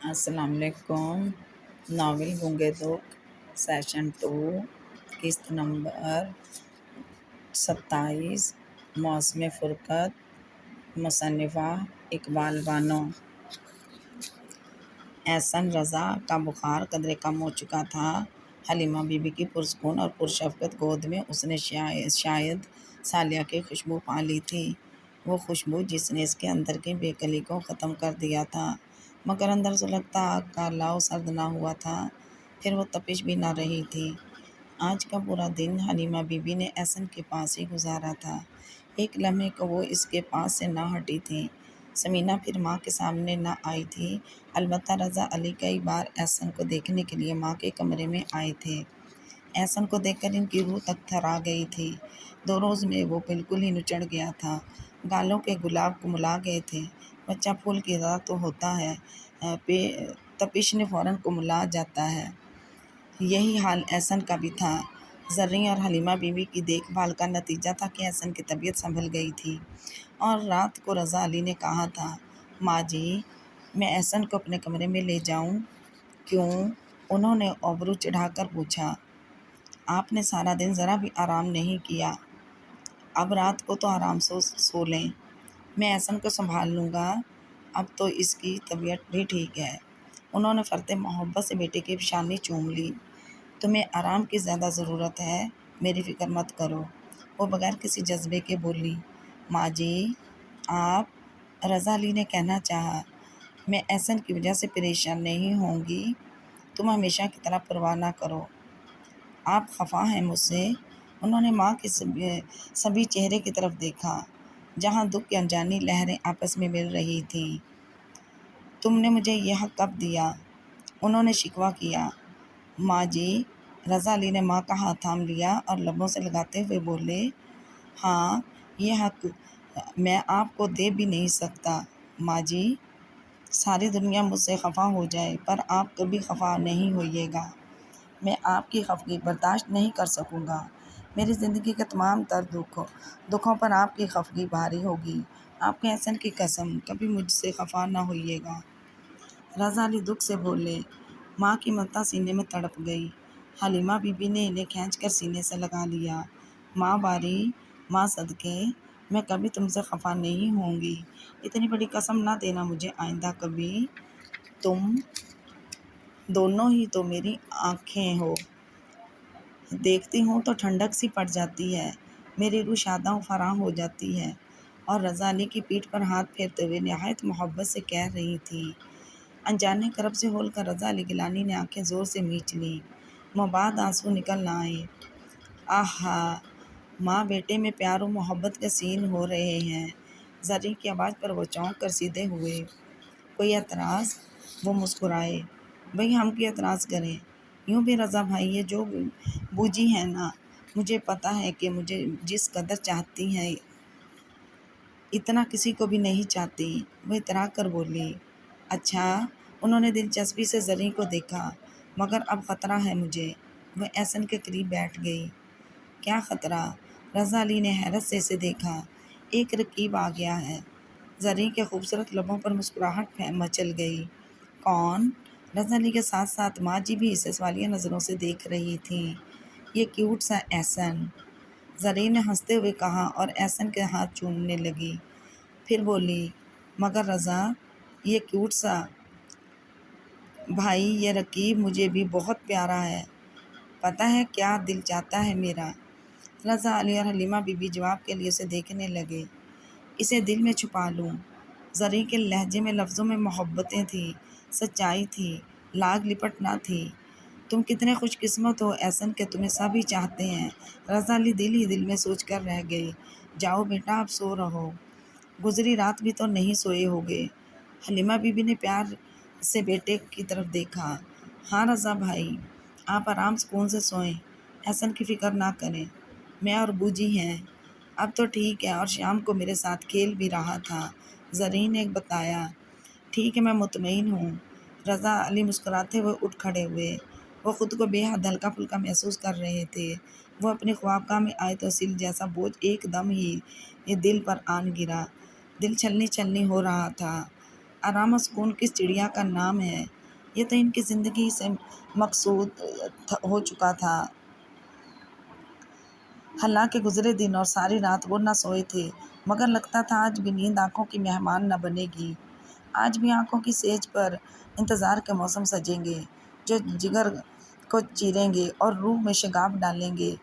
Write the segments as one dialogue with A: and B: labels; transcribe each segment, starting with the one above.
A: السلام علیکم۔ ناول گونگے دکھ سیشن 2 قسط نمبر 27 موسم فرقت، مصنفہ اقبال بانو۔ احسن رضا کا بخار قدرے کم ہو چکا تھا۔ حلیمہ بی بی کی پرسکون اور پرشفقت گود میں اس نے شاید سالیہ کی خوشبو پا لی تھی، وہ خوشبو جس نے اس کے اندر کی بے کلی کو ختم کر دیا تھا، مگر اندر سلگتا آگ کا لاؤ سرد نہ ہوا تھا، پھر وہ تپش بھی نہ رہی تھی۔ آج کا پورا دن حلیمہ بی بی نے احسن کے پاس ہی گزارا تھا، ایک لمحے کو وہ اس کے پاس سے نہ ہٹی تھی۔ سمینہ پھر ماں کے سامنے نہ آئی تھی، البتہ رضا علی کئی بار احسن کو دیکھنے کے لیے ماں کے کمرے میں آئے تھے۔ احسن کو دیکھ کر ان کی روح تک تھرا گئی تھی، 2 روز میں وہ بالکل ہی نچڑ گیا تھا، گالوں کے گلاب کملا گئے تھے۔ بچہ پھول کی طرح تو ہوتا ہے، تپش نے فوراً کملا جاتا ہے۔ یہی حال احسن کا بھی تھا۔ زریں اور حلیمہ بی بی کی دیکھ بھال کا نتیجہ تھا کہ احسن کی طبیعت سنبھل گئی تھی، اور رات کو رضا علی نے کہا تھا، ماں جی میں احسن کو اپنے کمرے میں لے جاؤں؟ کیوں؟ انہوں نے ابرو چڑھا کر پوچھا۔ آپ نے سارا دن ذرا بھی آرام نہیں کیا، اب رات کو تو آرام سے سو لیں، میں احسن کو سنبھال لوں گا، اب تو اس کی طبیعت بھی ٹھیک ہے۔ انہوں نے فرط محبت سے بیٹے کی پیشانی چوم لی۔ تمہیں آرام کی زیادہ ضرورت ہے، میری فکر مت کرو، وہ بغیر کسی جذبے کے بولی۔ ماں جی آپ، رضا علی نے کہنا چاہا، میں احسن کی وجہ سے پریشان نہیں ہوں گی، تم ہمیشہ کی طرح پرواہ نہ کرو۔ آپ خفا ہیں مجھ سے؟ انہوں نے ماں کے سبھی چہرے کی طرف دیکھا، جہاں دکھ کی انجانی لہریں آپس میں مل رہی تھیں۔ تم نے مجھے یہ حق کب دیا؟ انہوں نے شکوہ کیا۔ ماں جی، رضا علی نے ماں کا ہاتھ تھام لیا اور لبوں سے لگاتے ہوئے بولے، ہاں یہ حق میں آپ کو دے بھی نہیں سکتا۔ ماں جی ساری دنیا مجھ سے خفا ہو جائے پر آپ کبھی خفا نہیں ہوئیے گا، میں آپ کی خفگی برداشت نہیں کر سکوں گا، میری زندگی کے تمام تر دکھوں پر آپ کی خفگی بھاری ہوگی، آپ کے احسن کی قسم کبھی مجھ سے خفا نہ ہوئیے گا۔ رضا علی دکھ سے بولے۔ ماں کی ممتا سینے میں تڑپ گئی۔ حلیمہ بی بی نے انہیں کھینچ کر سینے سے لگا لیا۔ ماں باری، ماں صدقے، میں کبھی تم سے خفا نہیں ہوں گی، اتنی بڑی قسم نہ دینا مجھے آئندہ کبھی، تم دونوں ہی تو میری آنکھیں ہو، دیکھتی ہوں تو ٹھنڈک سی پڑ جاتی ہے، میری روح شاداں فراں ہو جاتی ہے۔ اور رضا علی کی پیٹھ پر ہاتھ پھیرتے ہوئے نہایت محبت سے کہہ رہی تھی۔ انجانے کرب سے ہول کر رضا علی گیلانی نے آنکھیں زور سے میچ لیں، مباد آنسو نکل نہ آئے۔ آہا، ماں بیٹے میں پیار و محبت کے سین ہو رہے ہیں۔ زریں کی آواز پر وہ چونک کر سیدھے ہوئے۔ کوئی اعتراض؟ وہ مسکرائے۔ بھئی ہم کیوں اعتراض کریں؟ یوں بھی رضا بھائی یہ جو بوجی ہیں نا، مجھے پتہ ہے کہ مجھے جس قدر چاہتی ہیں اتنا کسی کو بھی نہیں چاہتی، وہ اترا کر بولی۔ اچھا؟ انہوں نے دلچسپی سے زریں کو دیکھا۔ مگر اب خطرہ ہے مجھے۔ وہ احسن کے قریب بیٹھ گئی۔ کیا خطرہ؟ رضا علی نے حیرت سے اسے دیکھا۔ ایک رقیب آ گیا ہے۔ زریں کے خوبصورت لبوں پر مسکراہٹ مچل گئی۔ کون؟ رضا علی کے ساتھ ساتھ ماں جی بھی اسے سوالیہ نظروں سے دیکھ رہی تھیں۔ یہ کیوٹ سا احسن، زریں نے ہنستے ہوئے کہا اور احسن کے ہاتھ چومنے لگی، پھر بولی، مگر رضا یہ کیوٹ سا بھائی، یہ رقیب مجھے بھی بہت پیارا ہے، پتہ ہے کیا دل چاہتا ہے میرا؟ رضا علی اور حلیمہ بی بی جواب کے لیے اسے دیکھنے لگے۔ اسے دل میں چھپا لوں؟ زریں کے لہجے میں لفظوں میں محبتیں تھیں، سچائی تھی، لاگ لپٹ نہ تھی۔ تم کتنے خوش قسمت ہو احسن کہ تمہیں سب ہی چاہتے ہیں، رضا علی دل ہی دل میں سوچ کر رہ گئے۔ جاؤ بیٹا اب سو رہو، گزری رات بھی تو نہیں سوئے ہوگے۔ حلیمہ بی بی نے پیار سے بیٹے کی طرف دیکھا۔ ہاں رضا بھائی، آپ آرام سکون سے سوئیں، احسن کی فکر نہ کریں، میں اور بوجی ہیں، اب تو ٹھیک ہے اور شام کو میرے ساتھ کھیل بھی رہا تھا، زریں نے بتایا۔ ٹھیک ہے، میں مطمئن ہوں۔ رضا علی مسکراتے ہوئے اٹھ کھڑے ہوئے۔ وہ خود کو بے حد ہلکا پھلکا محسوس کر رہے تھے۔ وہ اپنی خوابگاہ میں آئے تو سیل جیسا بوجھ ایک دم ہی دل پر آن گرا، دل چھلنی چھلنی ہو رہا تھا۔ آرام و سکون کس چڑیا کا نام ہے؟ یہ تو ان کی زندگی سے مقصود ہو چکا تھا۔ حالانکہ گزرے دن اور ساری رات وہ نہ سوئے تھے، مگر لگتا تھا آج بھی نیند آنکھوں کی مہمان نہ بنے گی۔ آج بھی آنکھوں کی سیج پر انتظار کے موسم سجیں گے، جو جگر کو چیریں گے اور روح میں شگاف ڈالیں گے۔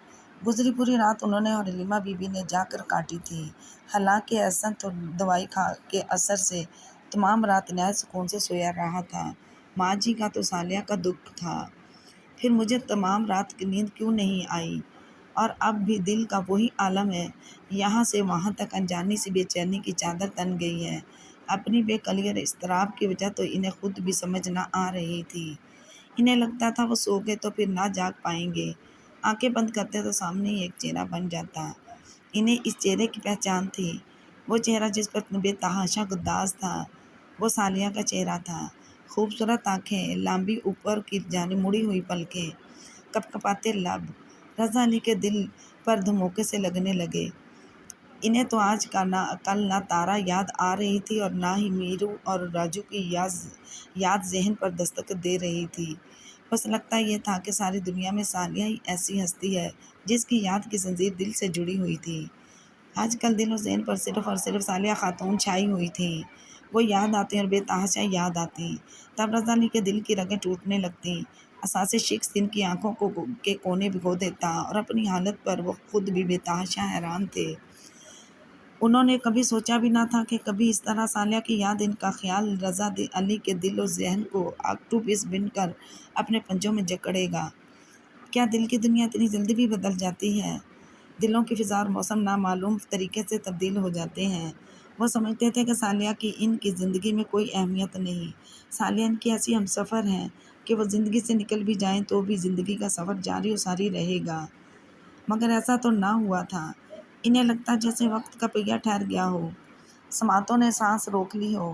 A: گزری پوری رات انہوں نے اور حلیمہ بی بی نے جا کر کاٹی تھی۔ حالانکہ احسن تو دوائی کھا کے اثر سے تمام رات نہایت سکون سے سویا رہا تھا۔ ماں جی کا تو صالحہ کا دکھ تھا، پھر مجھے تمام رات کی نیند کیوں نہیں آئی؟ اور اب بھی دل کا وہی عالم ہے، یہاں سے وہاں تک انجانی سی بے چینی کی چادر تن گئی ہے۔ اپنی بے کلی اور اضطراب کی وجہ تو انہیں خود بھی سمجھ نہ آ رہی تھی۔ انہیں لگتا تھا وہ سو گئے تو پھر نہ جاگ پائیں گے، آنکھیں بند کرتے تو سامنے ہی ایک چہرہ بن جاتا۔ انہیں اس چہرے کی پہچان تھی، وہ چہرہ جس پر بے تحاشا گداز تھا، وہ صالحہ کا چہرہ تھا۔ خوبصورت آنکھیں، لمبی اوپر کی جانب مڑی ہوئی پلکیں، کپکپاتے لب، رضا علی کے دل پر دھموکے سے لگنے لگے۔ انہیں تو آج کا کل نہ تارا یاد آ رہی تھی اور نہ ہی میرو اور راجو کی یاد ذہن پر دستک دے رہی تھی۔ بس لگتا یہ تھا کہ ساری دنیا میں صالحہ ہی ایسی ہستی ہے جس کی یاد کی زنجیر دل سے جڑی ہوئی تھی۔ آج کل دل و ذہن پر صرف اور صرف صالحہ خاتون چھائی ہوئی تھی۔ وہ یاد آتی اور بے تحاشا یاد آتی، تب رضا علی کے دل کی رگیں ٹوٹنے لگتیں، احساس شکست ان کی آنکھوں کے کونے بھگو دیتا اور اپنی حالت پر وہ خود بھی بے تحاشا حیران تھے۔ انہوں نے کبھی سوچا بھی نہ تھا کہ کبھی اس طرح صالحہ کی یاد، ان کا خیال رضا علی کے دل و ذہن کو آکٹوپس بن کر اپنے پنجوں میں جکڑے گا۔ کیا دل کی دنیا اتنی جلدی بھی بدل جاتی ہے؟ دلوں کی فضا اور موسم نامعلوم طریقے سے تبدیل ہو جاتے ہیں۔ وہ سمجھتے تھے کہ صالحہ کی ان کی زندگی میں کوئی اہمیت نہیں، صالحہ ان کی ایسی ہمسفر ہیں کہ وہ زندگی سے نکل بھی جائیں تو بھی زندگی کا سفر جاری و ساری رہے گا۔ مگر ایسا تو نہ ہوا تھا۔ انہیں لگتا جیسے وقت کا پہیہ ٹھہر گیا ہو، سماعتوں نے سانس روک لی ہو،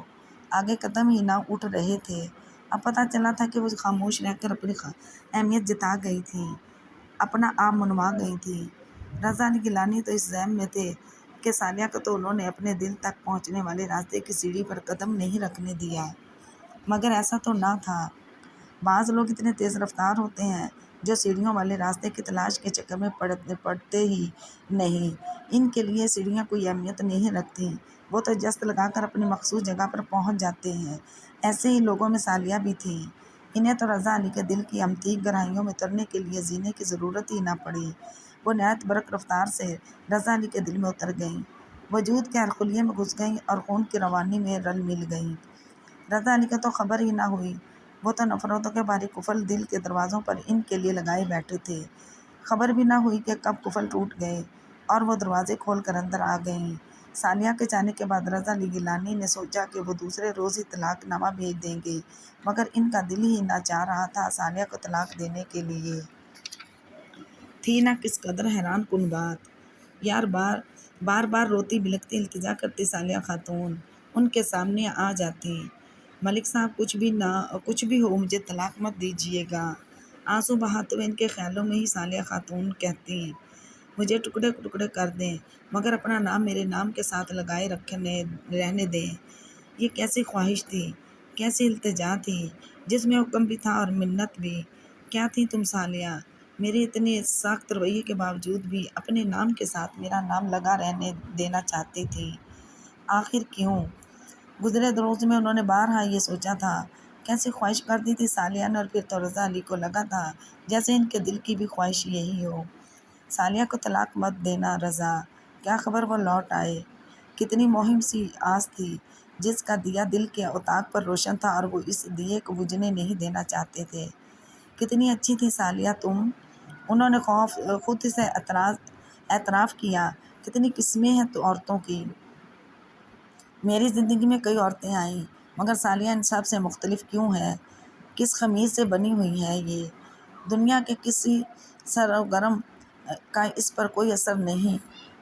A: آگے قدم ہی نہ اٹھ رہے تھے۔ اب پتہ چلا تھا کہ وہ خاموش رہ کر اپنی اہمیت جتا گئی تھی، اپنا آپ منوا گئی تھی۔ رضا علی گیلانی تو اس ضیم میں تھے کہ صالحہ کو تو انہوں نے اپنے دل تک پہنچنے والے راستے کی سیڑھی پر قدم نہیں رکھنے دیا، مگر ایسا تو نہ تھا۔ بعض لوگ اتنے تیز رفتار ہوتے ہیں جو سیڑھیوں والے راستے کی تلاش کے چکر میں پڑتے ہی نہیں۔ ان کے لیے سیڑھیاں کوئی اہمیت نہیں رکھتی، وہ تو جست لگا کر اپنی مخصوص جگہ پر پہنچ جاتے ہیں۔ ایسے ہی لوگوں میں صالحہ بھی تھی۔ انہیں تو رضا علی کے دل کی عمیق گہرائیوں میں اترنے کے لیے زینے کی ضرورت ہی نہ پڑی، وہ نہایت برق رفتار سے رضا علی کے دل میں اتر گئیں، وجود کے ہر خلیے میں گھس گئیں اور خون کی روانی میں رل مل گئیں۔ رضا علی کو تو خبر ہی نہ ہوئی، وہ تو نفرتوں کے بھاری قفل دل کے دروازوں پر ان کے لیے لگائے بیٹھے تھے۔ خبر بھی نہ ہوئی کہ کب قفل ٹوٹ گئے اور وہ دروازے کھول کر اندر آ گئیں۔ صالحہ کے جانے کے بعد رضا علی گیلانی نے سوچا کہ وہ دوسرے روز ہی طلاق نامہ بھیج دیں گے، مگر ان کا دل ہی نہ چاہ رہا تھا صالحہ کو طلاق دینے کے لیے۔ تھی نہ کس قدر حیران کن بات، یار بار بار روتی بلکتی التجا کرتی صالحہ خاتون ان کے سامنے آ جاتی، ملک صاحب کچھ بھی ہو مجھے طلاق مت دیجیے گا۔ آنسو بہاتے ہوئے ان کے خیالوں میں ہی صالحہ خاتون کہتی، مجھے ٹکڑے ٹکڑے کر دیں مگر اپنا نام میرے نام کے ساتھ لگائے رہنے دیں۔ یہ کیسی خواہش تھی، کیسی التجا تھی، جس میں حکم بھی تھا اور منت بھی۔ کیا تھی تم صالحہ، میرے اتنے سخت رویے کے باوجود بھی اپنے نام کے ساتھ میرا نام لگا رہنے دینا چاہتی تھی، آخر کیوں؟ گزرے روز میں انہوں نے بارہا یہ سوچا تھا، کیسی خواہش کر دی تھی صالحہ نے، اور پھر تو رضا علی کو لگا تھا جیسے ان کے دل کی بھی خواہش یہی ہو۔ صالحہ کو طلاق مت دینا رضا، کیا خبر وہ لوٹ آئے۔ کتنی مہم سی آس تھی جس کا دیا دل کے اتاق پر روشن تھا اور وہ اس دیے کو بجھنے نہیں دینا چاہتے تھے۔ کتنی اچھی تھی صالحہ تم، انہوں نے خود سے اعتراف کیا، کتنی قسمیں ہیں تو عورتوں کی، میری زندگی میں کئی عورتیں آئیں مگر صالحہ ان سب سے مختلف کیوں ہے؟ کس خمیر سے بنی ہوئی ہے یہ؟ دنیا کے کسی سرگرم کا اس پر کوئی اثر نہیں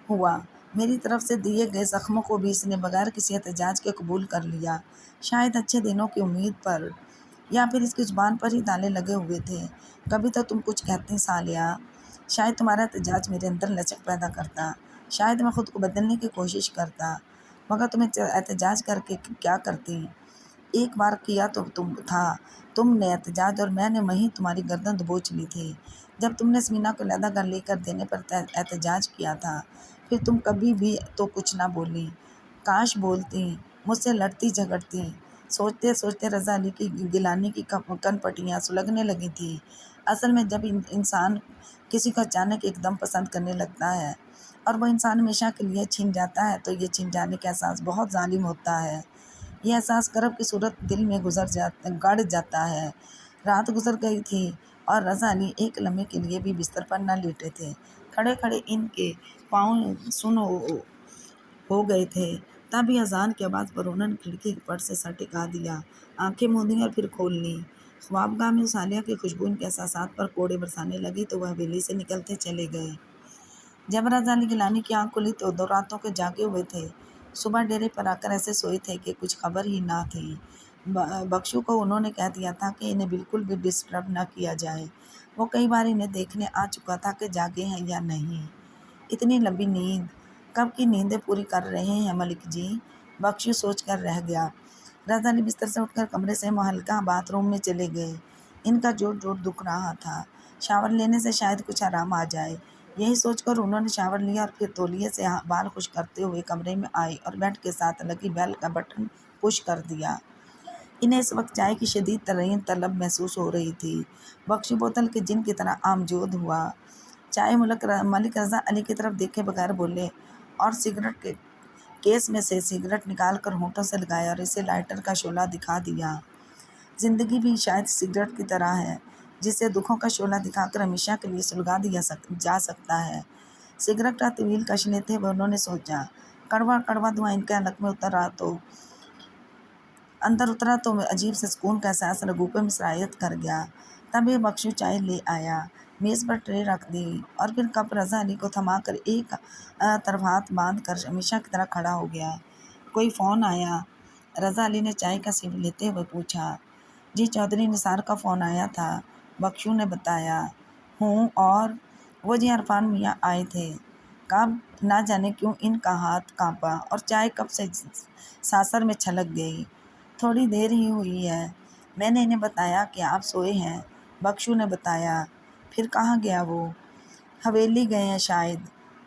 A: ہوا، میری طرف سے دیے گئے زخموں کو بھی اس نے بغیر کسی احتجاج کے قبول کر لیا، شاید اچھے دنوں کی امید پر، یا پھر اس کی زبان پر ہی تالے لگے ہوئے تھے۔ کبھی تو تم کچھ کہتی صالحہ، شاید تمہارا احتجاج میرے اندر لچک پیدا کرتا، شاید میں خود کو بدلنے کی کوشش کرتا، مگر تم احتجاج کر کے کیا کرتی؟ ایک بار کیا تو تم نے احتجاج اور میں نے وہیں تمہاری گردن دبوچ لی تھی جب تم نے سمینا کو علیحدہ گھر لے کر دینے پر احتجاج کیا تھا۔ پھر تم کبھی بھی تو کچھ نہ بولی۔ کاش بولتی، مجھ سے لڑتی جھگڑتی۔ سوچتے سوچتے رضا علی کی گیلانی کی کن پٹیاں سلگنے لگی تھی۔ اصل میں جب انسان کسی کو اچانک ایک دم پسند کرنے لگتا ہے اور وہ انسان ہمیشہ کے لیے چھن جاتا ہے تو یہ چھن جانے کا احساس بہت ظالم ہوتا ہے۔ یہ احساس کرب کی صورت دل میں گڑ جاتا ہے۔ رات گزر گئی تھی اور رضا علی ایک لمحے کے لیے بھی بستر پر نہ لیٹے تھے۔ کھڑے کھڑے ان کے پاؤں سن ہو گئے تھے۔ تبھی اذان کی آواز پر انہوں نے کھڑکی پر سے سر ٹکا دیا، آنکھیں موندیں اور پھر کھول لیں۔ خوابگاہ میں صالحہ کی خوشبو ان کے احساسات پر کوڑے برسانے لگی تو وہ حویلی سے نکلتے چلے گئے۔ جب رضا علی گیلانی کی آنکھ کھلی تو 2 راتوں کے جاگے ہوئے تھے۔ صبح ڈیرے پر آ کر ایسے سوئے تھے کہ کچھ خبر ہی نہ تھی۔ بخشو کو انہوں نے کہہ دیا تھا کہ انہیں بالکل بھی ڈسٹرب نہ کیا جائے۔ وہ کئی بار انہیں دیکھنے آ چکا تھا کہ جاگے ہیں یا نہیں۔ اتنی لمبی نیند، کب کی نیندیں پوری کر رہے ہیں ملک جی؟ بخشو سوچ کر رہ گیا۔ رضا علی بستر سے اٹھ کر کمرے سے محلقہ باتھ روم میں چلے گئے۔ ان کا جوڑ دکھ رہا تھا۔ شاور لینے سے شاید کچھ آرام آ جائے، یہی سوچ کر انہوں نے شاور لیا اور پھر تولیے سے بال خشک کرتے ہوئے کمرے میں آئے اور بیڈ کے ساتھ لگی بیل کا بٹن پش کر دیا۔ انہیں اس وقت چائے کی شدید ترین طلب محسوس ہو رہی تھی۔ بخشو بوتل کے جن کی طرح آمجود ہوا۔ چائے ملک رضا علی کی طرف دیکھے بغیر بولے اور سگریٹ کے کیس میں سے سگریٹ نکال کر ہونٹوں سے لگایا اور اسے لائٹر کا شعلہ دکھا دیا۔ زندگی بھی شاید سگریٹ کی طرح ہے جسے دکھوں کا شعلہ دکھا کر ہمیشہ کے لیے سلگا دیا جا سکتا ہے۔ سگریٹ کا طویل کشنے تھے وہ، انہوں نے سوچا۔ کڑوا کڑوا دھواں ان کے حلق میں اندر اترا تو عجیب سے سکون کا احساس رگوں پہ مسرایت کر گیا۔ تب یہ بخشو چائے لے آیا، میز پر ٹرے رکھ دی اور پھر کپ رضا علی کو تھما کر ایک طرف ہاتھ باندھ کر ہمیشہ کی طرح کھڑا ہو گیا۔ کوئی فون آیا؟ رضا علی نے چائے کا سپ لیتے ہوئے پوچھا۔ جی چودھری نثار کا فون آیا تھا، بخشو نے بتایا۔ ہوں، اور؟ وہ جی عرفان میاں آئے تھے۔ کب؟ نہ جانے کیوں ان کا ہاتھ کانپا اور چائے کپ سے ساسر میں چھلک گئی۔ تھوڑی دیر ہی ہوئی ہے، میں نے انہیں بتایا کہ آپ سوئے ہیں، بخشو نے بتایا۔ پھر کہاں گیا وہ؟ حویلی گئے ہیں شاید،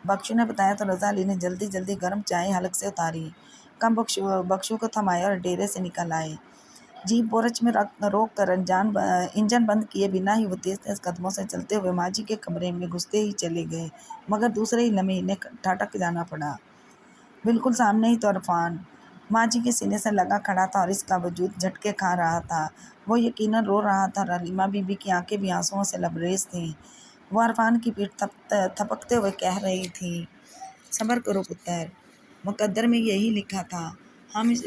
A: بخشو نے بتایا تو رضا علی نے جلدی جلدی گرم چائے حلق سے اتاری، کم بخشو کو تھمایا اور ڈیرے سے نکل آئے۔ جیپ پورچ میں روک کر انجن بند کیے بنا ہی وہ تیز تیز قدموں سے چلتے ہوئے ماجی کے کمرے میں گھستے ہی چلے گئے، مگر دوسرے ہی لمحے انہیں ٹھٹک جانا پڑا۔ بالکل سامنے ہی تو عرفان ماجی کے سینے سے لگا کھڑا تھا اور اس کا وجود جھٹکے کھا رہا تھا۔ وہ یقیناً رو رہا تھا اور حلیمہ بی بی کی آنکھیں بھی آنسوؤں سے لبریز تھیں۔ وہ عرفان کی پیٹھ تھپکتے ہوئے کہہ رہی تھی، صبر کرو پتر، مقدر میں یہی لکھا تھا، ہم اس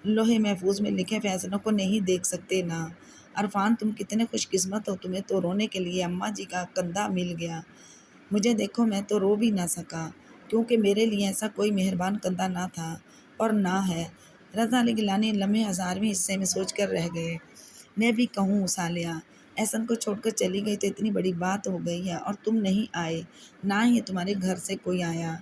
A: لوح محفوظ میں لکھے فیصلوں کو نہیں دیکھ سکتے نا۔ عرفان تم کتنے خوش قسمت ہو، تمہیں تو رونے کے لیے اماں جی کا کندھا مل گیا۔ مجھے دیکھو، میں تو رو بھی نہ سکا کیونکہ میرے لیے ایسا کوئی مہربان کندھا نہ تھا اور نہ ہے۔ رضا علی گیلانی لمحے 1000ویں حصے میں سوچ کر رہ گئے۔ میں بھی کہوں صالحہ احسن کو چھوڑ کر چلی گئی تو اتنی بڑی بات ہو گئی ہے اور تم نہیں آئے، نہ ہی تمہارے گھر سے کوئی آیا۔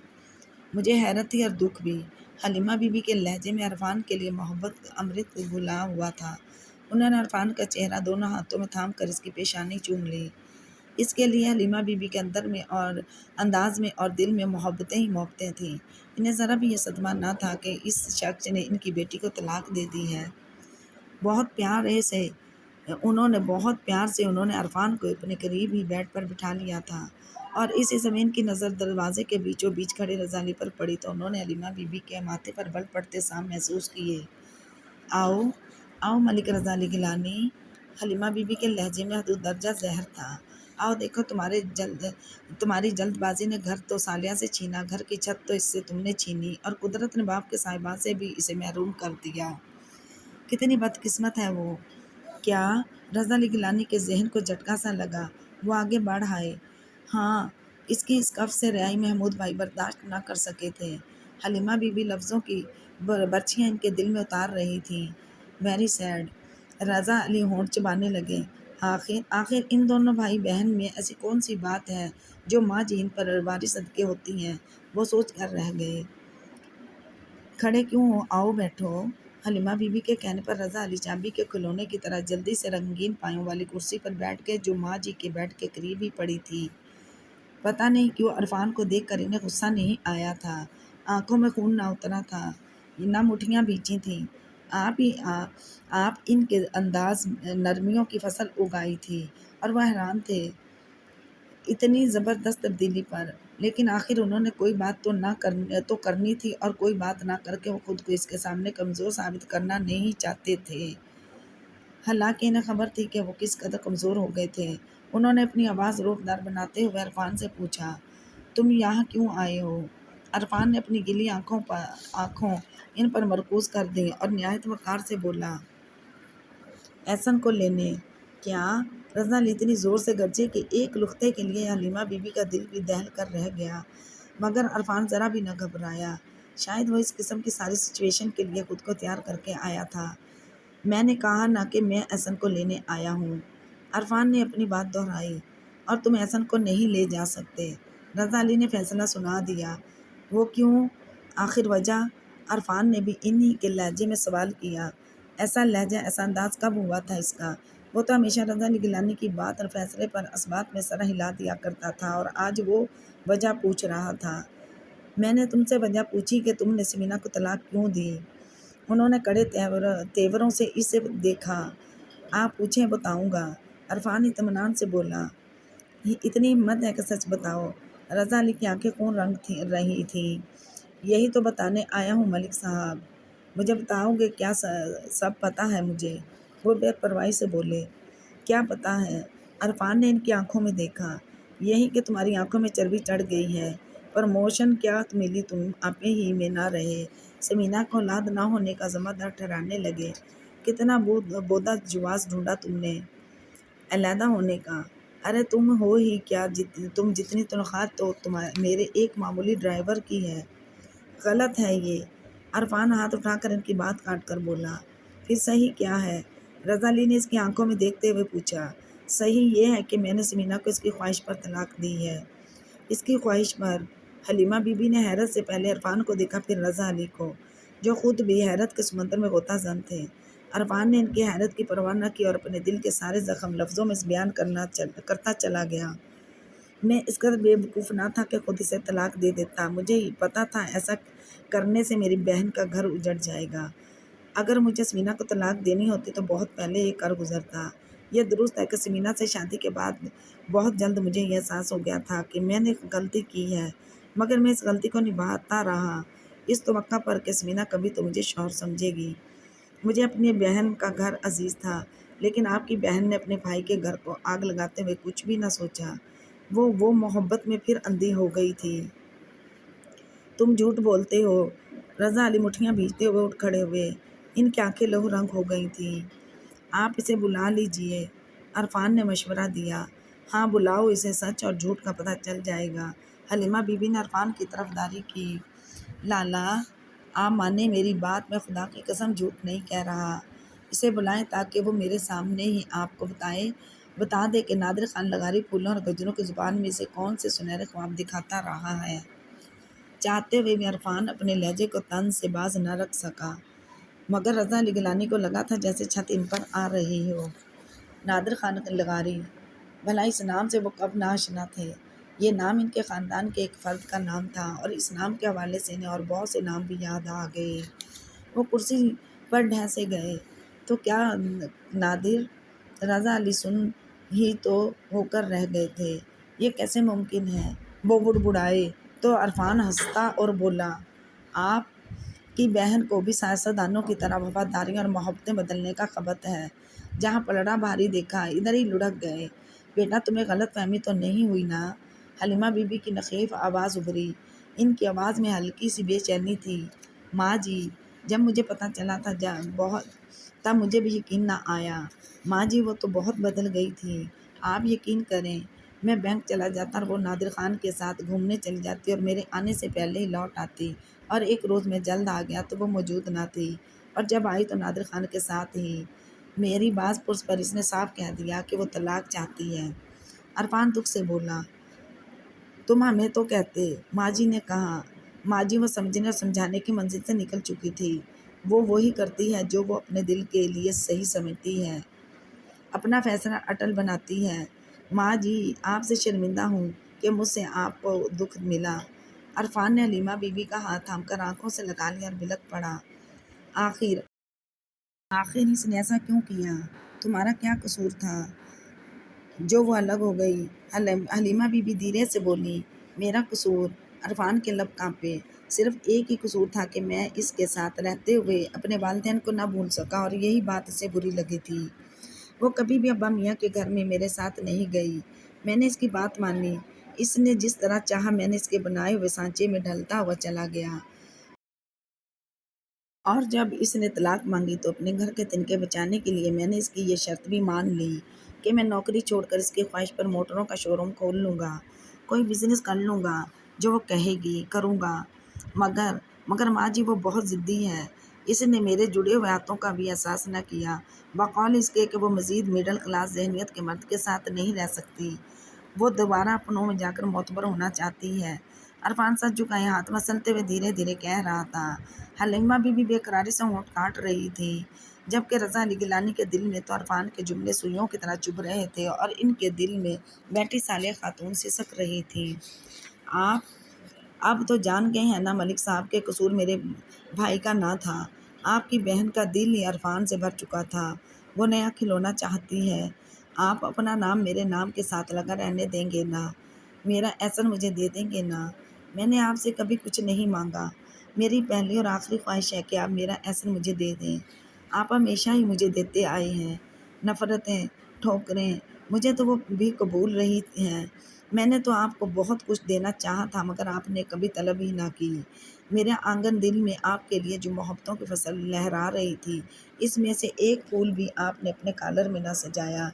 A: مجھے حیرت تھی اور دکھ بھی۔ حلیمہ بی بی کے لہجے میں عرفان کے لیے محبت کا امرت گھلا ہوا تھا۔ انہوں نے عرفان کا چہرہ دونوں ہاتھوں میں تھام کر اس کی پیشانی چوم لی۔ اس کے لیے حلیمہ بی بی کے انداز میں اور دل میں محبتیں ہی محبتیں تھیں۔ انہیں ذرا بھی یہ صدمہ نہ تھا کہ اس شخص نے ان کی بیٹی کو طلاق دے دی ہے۔ انہوں نے عرفان کو اپنے قریب ہی بیڈ پر بٹھا لیا تھا اور اسی زمین کی نظر دروازے کے بیچوں بیچ کھڑے رضا علی پر پڑی تو انہوں نے حلیمہ بی بی کے ماتھے پر بل پڑتے سام محسوس کیے۔ آؤ آؤ ملک رضا علی گیلانی، حلیمہ بی بی کے لہجے میں حدود درجہ زہر تھا۔ آؤ دیکھو، تمہاری جلد بازی نے گھر تو صالحہ سے چھینا، گھر کی چھت تو اس سے تم نے چھینی اور قدرت نے باپ کے صاحبہ سے بھی اسے محروم کر دیا۔ کتنی بدقسمت ہے وہ۔ کیا؟ رضا علی گیلانی کے ذہن کو جھٹکا سا لگا۔ وہ آگے بڑھ آئے۔ ہاں، اس کی اس کف سے رہائی محمود بھائی برداشت نہ کر سکے تھے۔ حلیمہ بی بی لفظوں کی برچھیاں ان کے دل میں اتار رہی تھیں۔ Very sad. رضا علی ہونٹ چبانے لگے۔ آخر ان دونوں بھائی بہن میں ایسی کون سی بات ہے جو ماں جی ان پر واری صدقے ہوتی ہیں؟ وہ سوچ کر رہ گئے۔ کھڑے کیوں ہو، آؤ بیٹھو۔ حلیمہ بی بی کے کہنے پر رضا علی چابی کے کھلونے کی طرح جلدی سے رنگین پایوں والی کرسی پر بیٹھ کے جو ماں جی کے بیڈ کے قریب ہی پڑی تھی۔ پتہ نہیں کیوں عرفان کو دیکھ کر انہیں غصہ نہیں آیا تھا، آنکھوں میں خون نہ اترا تھا، نہ مٹھیاں بھیجی تھیں۔ آپ ان کے انداز نرمیوں کی فصل اگائی تھی اور وہ حیران تھے اتنی زبردست تبدیلی پر، لیکن آخر انہوں نے کوئی بات تو کرنی تھی اور کوئی بات نہ کر کے وہ خود کو اس کے سامنے کمزور ثابت کرنا نہیں چاہتے تھے۔ حالانکہ انہیں خبر تھی کہ وہ کس قدر کمزور ہو گئے تھے۔ انہوں نے اپنی آواز روکدار بناتے ہوئے عرفان سے پوچھا، تم یہاں کیوں آئے ہو؟ عرفان نے اپنی گیلی آنکھوں ان پر مرکوز کر دیں اور نہایت وقار سے بولا، احسن کو لینے۔ کیا؟ رضا علی اتنی زور سے گرجے کہ ایک لقطے کے لیے حلیمہ بی بی کا دل بھی دہل کر رہ گیا، مگر عرفان ذرا بھی نہ گھبرایا۔ شاید وہ اس قسم کی ساری سچویشن کے لیے خود کو تیار کر کے آیا تھا۔ میں نے کہا نا کہ میں احسن کو لینے آیا ہوں، عرفان نے اپنی بات دہرائی، اور تم احسن کو نہیں لے جا سکتے۔ رضا علی نے فیصلہ سنا دیا۔ وہ کیوں؟ آخر وجہ؟ عرفان نے بھی انہی کے لہجے میں سوال کیا۔ ایسا لہجہ، ایسا انداز کب ہوا تھا اس کا؟ وہ تو ہمیشہ رضا علی گیلانی کی بات اور فیصلے پر اثبات میں سر ہلا دیا کرتا تھا، اور آج وہ وجہ پوچھ رہا تھا۔ میں نے تم سے وجہ پوچھی کہ تم نے سمینہ کو طلاق کیوں دی؟ انہوں نے کڑے تیوروں سے اسے دیکھا۔ آپ پوچھیں بتاؤں گا، عرفان اطمینان سے بولا۔ اتنی ہمت ہے کہ سچ بتاؤ؟ رضا علی کی آنکھیں خون رنگ رہی تھیں۔ یہی تو بتانے آیا ہوں ملک صاحب، مجھے بتاؤ گے کیا؟ سب پتہ ہے مجھے، وہ بے پرواہی سے بولے۔ کیا پتہ ہے؟ عرفان نے ان کی آنکھوں میں دیکھا۔ یہی کہ تمہاری آنکھوں میں چربی چڑھ گئی ہے، پروموشن کیا ملی تم آپے ہی میں نہ رہے، سمینہ کو اولاد نہ ہونے کا ذمہ دار ٹھہرانے لگے، کتنا بودا جواز ڈھونڈا تم نے علیحدہ ہونے کا۔ ارے تم ہو ہی کیا، تم جتنی تنخواہ تو میرے ایک معمولی ڈرائیور کی ہے۔ غلط ہے یہ، عرفان ہاتھ اٹھا کر ان کی بات کاٹ کر بولا۔ پھر صحیح کیا ہے؟ رضا علی نے اس کی آنکھوں میں دیکھتے ہوئے پوچھا۔ صحیح یہ ہے کہ میں نے سمینہ کو اس کی خواہش پر طلاق دی ہے۔ اس کی خواہش پر؟ حلیمہ بی بی نے حیرت سے پہلے عرفان کو دیکھا، پھر رضا علی کو، جو خود بھی حیرت کے سمندر میں غوطہ زن تھے۔ عرفان نے ان کی حیرت کی پرواہ نہ کی اور اپنے دل کے سارے زخم لفظوں میں بیان کرتا چلا گیا۔ میں اس قدر بے وقوف نہ تھا کہ خود اسے طلاق دے دیتا، مجھے پتہ تھا ایسا کرنے سے میری بہن کا گھر اجڑ جائے گا۔ اگر مجھے سمینہ کو طلاق دینی ہوتی تو بہت پہلے یہ کر گزرتا۔ یہ درست ہے کہ سمینہ سے شادی کے بعد بہت جلد مجھے یہ احساس ہو گیا تھا کہ میں نے غلطی کی ہے، مگر میں اس غلطی کو نبھاتا رہا، اس توقع پر کہ سمینہ کبھی تو مجھے شوہر سمجھے گی۔ مجھے اپنی بہن کا گھر عزیز تھا، لیکن آپ کی بہن نے اپنے بھائی کے گھر کو آگ لگاتے ہوئے کچھ بھی نہ سوچا۔ وہ محبت میں پھر اندھی ہو گئی تھی۔ تم جھوٹ بولتے ہو۔ رضا علی مٹھیاں بھیجتے ہوئے اٹھ کھڑے ہوئے، ان کی آنکھیں لہو رنگ ہو گئی تھیں۔ آپ اسے بلا لیجئے، عرفان نے مشورہ دیا۔ ہاں بلاؤ اسے، سچ اور جھوٹ کا پتہ چل جائے گا۔ حلیمہ بی بی نے عرفان کی طرف داری کی۔ لالا، آپ مانیں میری بات، میں خدا کی قسم جھوٹ نہیں کہہ رہا۔ اسے بلائیں تاکہ وہ میرے سامنے ہی آپ کو بتا دے کہ نادر خان لغاری پھولوں اور گجروں کی زبان میں اسے کون سے سنہرے خواب دکھاتا رہا ہے۔ چاہتے ہوئے بھی عرفان اپنے لہجے کو طنز سے باز نہ رکھ سکا، مگر رضا علی گیلانی کو لگا تھا جیسے چھت ان پر آ رہی ہو۔ نادر خان لغاری، بھلا اس نام سے وہ کب نہ آشنا تھے؟ یہ نام ان کے خاندان کے ایک فرد کا نام تھا، اور اس نام کے حوالے سے انہیں اور بہت سے نام بھی یاد آ گئے۔ وہ کرسی پر ڈھسے گئے۔ تو کیا نادر؟ رضا علی سن ہی تو ہو کر رہ گئے تھے۔ یہ کیسے ممکن ہے؟ وہ بڑبڑائے تو عرفان ہنستا اور بولا، آپ کی بہن کو بھی سیاستدانوں کی طرح وفاداریاں اور محبتیں بدلنے کا خبت ہے۔ جہاں پلڑا بھاری دیکھا ادھر ہی لڑک گئے۔ بیٹا تمہیں غلط فہمی تو نہیں ہوئی نا؟ حلیمہ بی بی کی نحیف آواز ابھری۔ ان کی آواز میں ہلکی سی بے چینی تھی۔ ماں جی، جب مجھے پتہ چلا تھا تب مجھے بھی یقین نہ آیا۔ ماں جی وہ تو بہت بدل گئی تھی۔ آپ یقین کریں، میں بینک چلا جاتا اور وہ نادر خان کے ساتھ گھومنے چلی جاتی اور میرے آنے سے پہلے ہی لوٹ آتی، اور ایک روز میں جلد آ گیا تو وہ موجود نہ تھی، اور جب آئی تو نادر خان کے ساتھ ہی۔ میری باز پرس پر اس نے صاف کہہ دیا کہ وہ طلاق چاہتی ہے۔ عرفان دکھ سے بولا، تم ہمیں تو کہتے۔ ماں جی نے کہا۔ ماں جی وہ سمجھنے اور سمجھانے کی منزل سے نکل چکی تھی۔ وہ وہی کرتی ہے جو وہ اپنے دل کے لیے صحیح سمجھتی ہے، اپنا فیصلہ اٹل بناتی ہے۔ ماں جی، آپ سے شرمندہ ہوں کہ مجھ سے آپ کو دکھ ملا۔ عرفان نے حلیمہ بی بی کا ہاتھ تھام کر آنکھوں سے لگا لیا اور بلک پڑا، آخر آخر اس نے ایسا کیوں کیا؟ تمہارا کیا قصور تھا جو وہ الگ ہو گئی؟ حلیمہ بی بی دھیرے سے بولی، میرا قصور؟ عرفان کے لب کانپے۔ صرف ایک ہی قصور تھا کہ میں اس کے ساتھ رہتے ہوئے اپنے والدین کو نہ بھول سکا، اور یہی بات اسے بری لگی تھی۔ وہ کبھی بھی ابا میاں کے گھر میں میرے ساتھ نہیں گئی۔ میں نے اس کی بات مانی، اس نے جس طرح چاہا میں نے اس کے بنائے ہوئے سانچے میں ڈھلتا ہوا چلا گیا، اور جب اس نے طلاق مانگی تو اپنے گھر کے تنکے بچانے کے لیے میں نے اس کی یہ شرط بھی مان لی کہ میں نوکری چھوڑ کر اس کی خواہش پر موٹروں کا شو روم کھول لوں گا، کوئی بزنس کر لوں گا، جو وہ کہے گی کروں گا۔ مگر ماں جی، وہ بہت ضدی ہے۔ اس نے میرے جڑے ہوئے ہاتھوں کا بھی احساس نہ کیا، بقول اس کے کہ وہ مزید مڈل کلاس ذہنیت کے مرد کے ساتھ نہیں رہ سکتی، وہ دوبارہ اپنوں میں جا کر معتبر ہونا چاہتی ہے۔ عرفان سر جھکائے ہاتھ مسلتے ہوئے دھیرے دھیرے کہہ رہا تھا۔ حلیمہ بی بی بے قراری سے ہونٹ کاٹ رہی تھی، جبکہ رضا علی گیلانی کے دل میں تو عرفان کے جملے سوئیوں کی طرح چبھ رہے تھے، اور ان کے دل میں بیٹھی صالحہ خاتون سسک رہی تھی۔ آپ اب تو جان گئے ہیں نا ملک صاحب کہ قصور میرے بھائی کا نہ تھا، آپ کی بہن کا دل ہی عرفان سے بھر چکا تھا، وہ نیا کھلونا چاہتی ہے۔ آپ اپنا نام میرے نام کے ساتھ لگا رہنے دیں گے نا؟ میرا احسن مجھے دے دیں گے نا؟ میں نے آپ سے کبھی کچھ نہیں مانگا، میری پہلی اور آخری خواہش ہے کہ آپ میرا احسن مجھے دے دیں۔ آپ ہمیشہ ہی مجھے دیتے آئے ہیں، نفرتیں، ٹھوکریں، مجھے تو وہ بھی قبول رہی ہیں۔ میں نے تو آپ کو بہت کچھ دینا چاہا تھا، مگر آپ نے کبھی طلب ہی نہ کی۔ میرے آنگن دل میں آپ کے لیے جو محبتوں کی فصل لہرا رہی تھی، اس میں سے ایک پھول بھی آپ نے اپنے کالر میں نہ سجایا۔